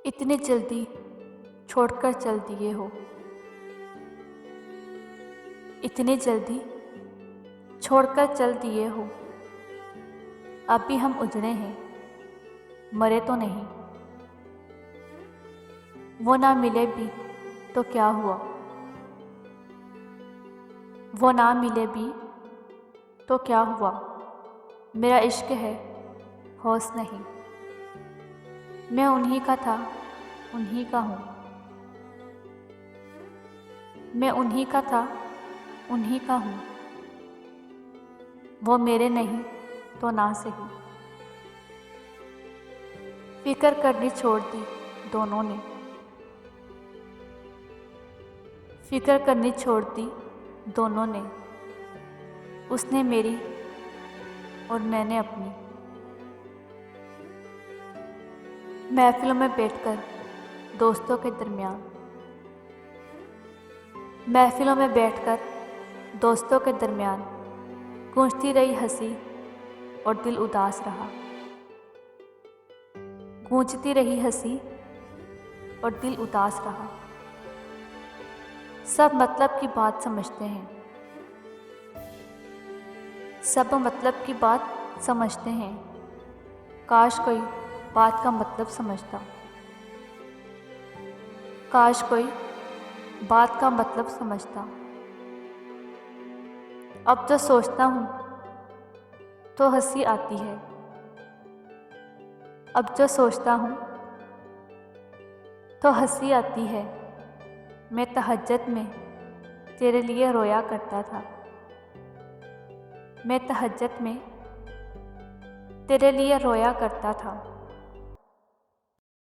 इतनी जल्दी छोड़कर चल दिए हो, इतनी जल्दी छोड़कर चल दिए हो। अब भी हम उजड़े हैं, मरे तो नहीं। वो ना मिले भी तो क्या हुआ, वो ना मिले भी तो क्या हुआ। मेरा इश्क है, होश नहीं। मैं उन्हीं का था, उन्हीं का हूँ। मैं उन्हीं का था, उन्हीं का हूँ। वो मेरे नहीं तो ना सही। फिक्र करनी छोड़ दी दोनों ने, फिक्र करनी छोड़ दी दोनों ने। उसने मेरी और मैंने अपनी। महफिलों में बैठकर दोस्तों के दरमियान, महफिलों में बैठकर दोस्तों के दरमियान गूंजती रही हंसी और दिल उदास रहा। गूंजती रही हंसी और दिल उदास रहा। सब मतलब की बात समझते हैं, सब मतलब की बात समझते हैं। काश कोई बात का मतलब समझता, काश कोई बात का मतलब समझता। अब जो सोचता हूँ तो हंसी आती है, अब जो सोचता हूँ तो हंसी आती है। मैं तहज्जुद में तेरे लिए रोया करता था, मैं तहज्जुद में तेरे लिए रोया करता था।